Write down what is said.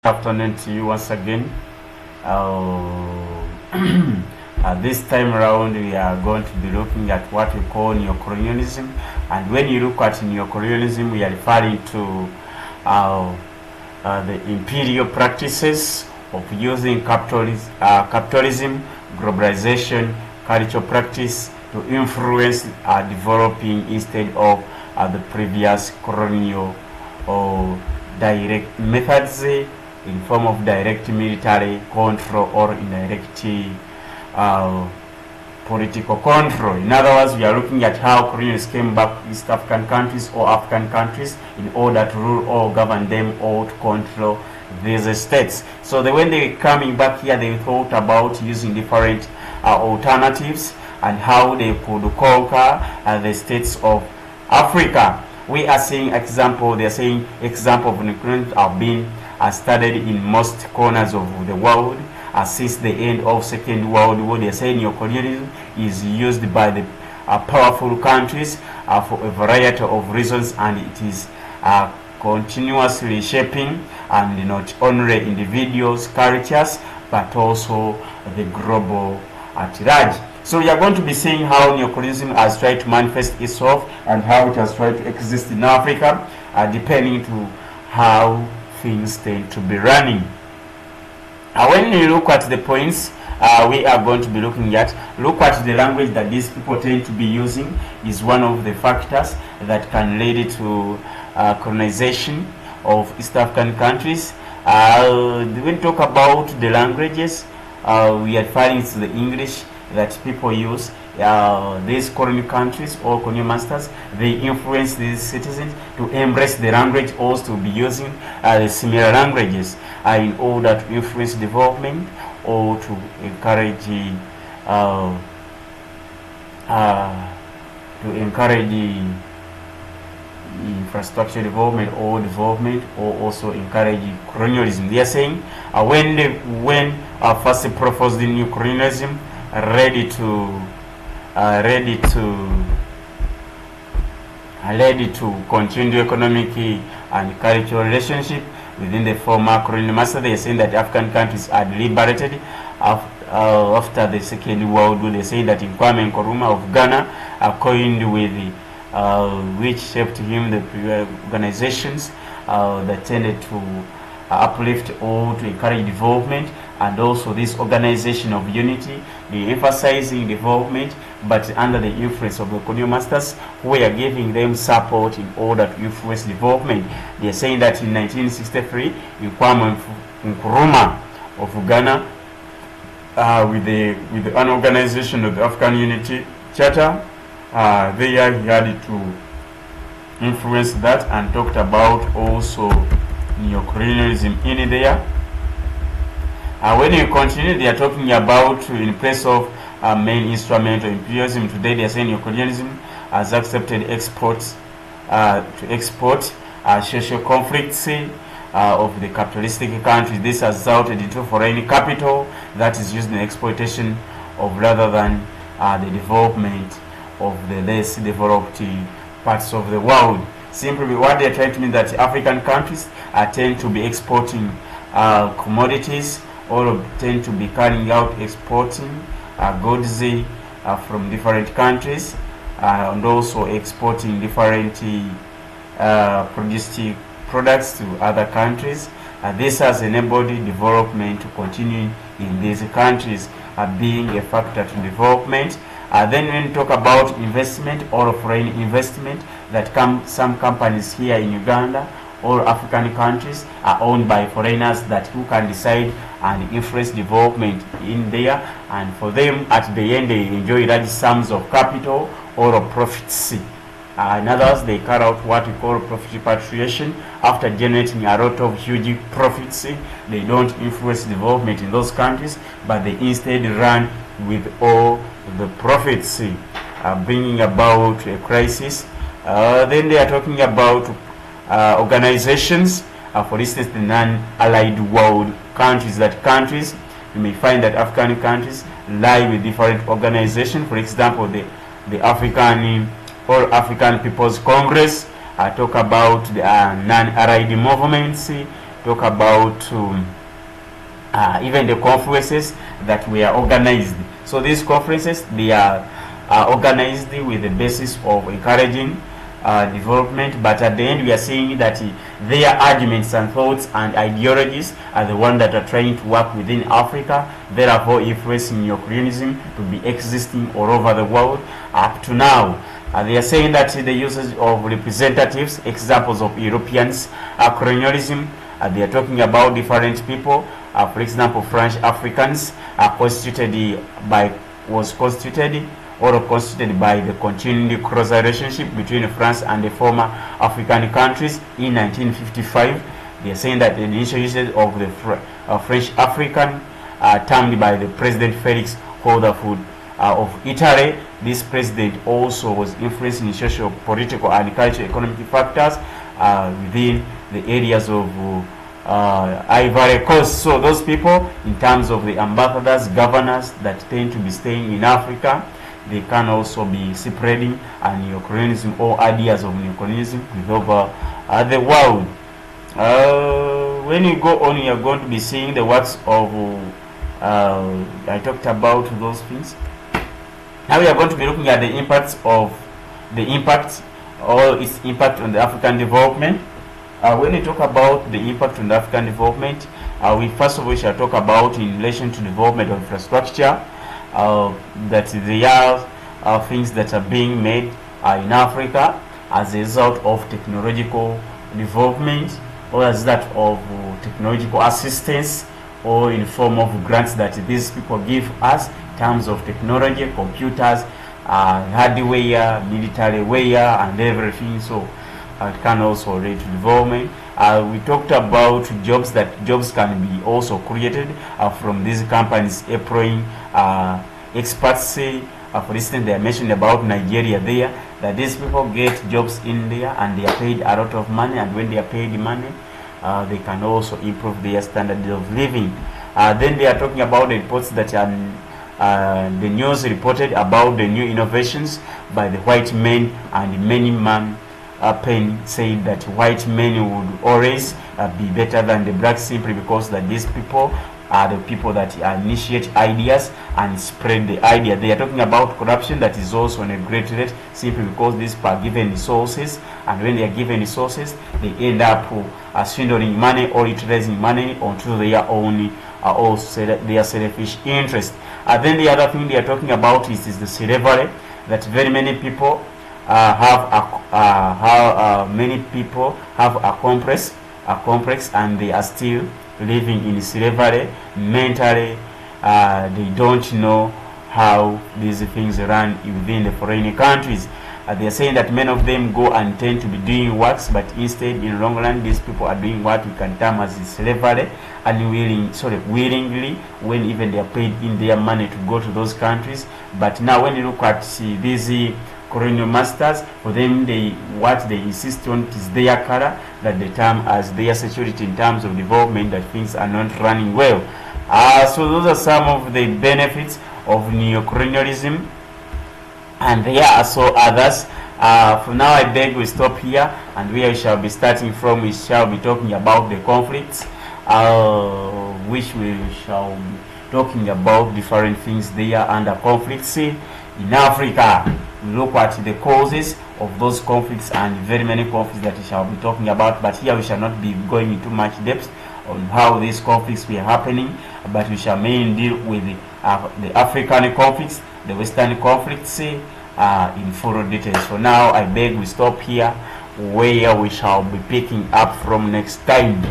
Afternoon to you once again. This time around, we are going to be looking at what we call neocolonialism. And when you look at neocolonialism, we are referring to the imperial practices of using capitalism, globalization, cultural practice to influence developing instead of the previous colonial or direct methods in form of direct military control or indirect political control. In other words, we are looking at how colonialists came back to East African countries or African countries in order to rule or govern them or to control these states. So when they were coming back here, they thought about using different alternatives and how they could conquer the states of Africa. We are seeing example, they are saying example of neocolonialism have been studied in most corners of the world since the end of Second World War. They are saying neocolonialism is used by the powerful countries for a variety of reasons, and it is continuously shaping and not only individuals' cultures but also the global at large. So we are going to be seeing how neocolonialism has tried to manifest itself and how it has tried to exist in Africa, depending to how things tend to be running. When you look at the points we are going to be looking at, look at the language that these people tend to be using is one of the factors that can lead to colonization of East African countries. When we talk about the languages, we are referring to the English that people use. These colonial countries or colonial masters, they influence these citizens to embrace the language, also to be using the similar languages in order to influence development or to encourage infrastructure development or also encourage colonialism. They are saying when first proposed the new colonialism, ready to continue economic and cultural relationship within the former colonial master. They are saying that African countries are liberated after the Second World War. They say that in Kwame Nkrumah of Ghana coined with which shaped him the organizations that tended to uplift or to encourage development, and also this organization of unity, the emphasizing development but under the influence of the colonial masters who are giving them support in order to influence development. They are saying that in 1963 in Kwame Nkrumah of Ghana with the organization of the African Unity Charter, there he had to influence that and talked about also neocolonialism in there. When you continue, they are talking about in place of main instrument of imperialism. Today they are saying neocolonialism has accepted exports to export social conflicts of the capitalistic countries. This has resulted into foreign capital that is used in exploitation of rather than the development of the less developed parts of the world. Simply what they are trying to mean that African countries tend to be exporting commodities or tend to be carrying out exporting goods from different countries and also exporting different products to other countries. This has enabled development to continue in these countries, being a factor to development. Then when we talk about investment or foreign investment, that some companies here in Uganda or African countries are owned by foreigners that who can decide and influence development in there, and for them at the end they enjoy large sums of capital or of profits. In other words, they carry out what we call profit repatriation. After generating a lot of huge profits, they don't influence development in those countries, but they instead run with all the profits, bringing about a crisis. Then they are talking about organizations, for instance the non-allied world countries. You may find that African countries lie with different organizations. For example, the African All African People's Congress talk about the non-allied movements talk about even the conferences that were organized. So these conferences, they are organized with the basis of encouraging development, but at the end we are seeing that their arguments and thoughts and ideologies are the ones that are trying to work within Africa, therefore influencing neocolonialism to be existing all over the world. Up to now, they are saying that the usage of representatives, examples of Europeans colonialism, they are talking about different people. For example, French Africans are constituted by the continuing close relationship between France and the former African countries in 1955. They are saying that the initial usage of the French African, termed by the President Felix Houphouët of Italy. This president also was influencing social, political, and cultural economic factors within the areas of Ivory Coast. So those people, in terms of the ambassadors, governors that tend to be staying in Africa, they can also be spreading neocolonialism or ideas of neocolonialism with over the world. When you go on, you are going to be seeing the works of I talked about those things. Now we are going to be looking at the impact or its impact on the African development. When we talk about the impact on the African development, we first of all shall talk about in relation to development of infrastructure, that there are things that are being made in Africa as a result of technological development, or as that of technological assistance, or in form of grants that these people give us in terms of technology, computers, hardware, military wear, and everything. So it can also relate to development. We talked about jobs, that jobs can be also created from these companies employing experts. For instance, they mentioned about Nigeria there, that these people get jobs in there and they are paid a lot of money, and when they are paid money, they can also improve their standard of living. Then they are talking about the reports that the news reported about the new innovations by the white men, and many man Penn said that white men would always be better than the blacks, simply because that these people are the people that initiate ideas and spread the idea. They are talking about corruption that is also on a great rate, simply because these people are given resources, and when they are given resources, they end up swindling money or utilizing money onto their own their selfish interest. Then the other thing they are talking about is the slavery, that very many people many people have a complex, and they are still living in slavery mentally. They don't know how these things run within the foreign countries. They are saying that many of them go and tend to be doing works, but instead in long run these people are doing what we can term as slavery, willingly, when even they are paid in their money to go to those countries. But now when you look at these colonial masters, for them, what they insist on is their color, that they term as their security in terms of development, that things are not running well. So those are some of the benefits of neocolonialism, and there are so others. For now, I beg we stop here, and where we shall be starting from, we shall be talking about the conflicts, which we shall be talking about different things there under conflicts in Africa. We look at the causes of those conflicts, and very many conflicts that we shall be talking about, but here we shall not be going into much depth on how these conflicts were happening, but we shall mainly deal with the African conflicts, the Western conflicts in full details. So now I beg we stop here, where we shall be picking up from next time.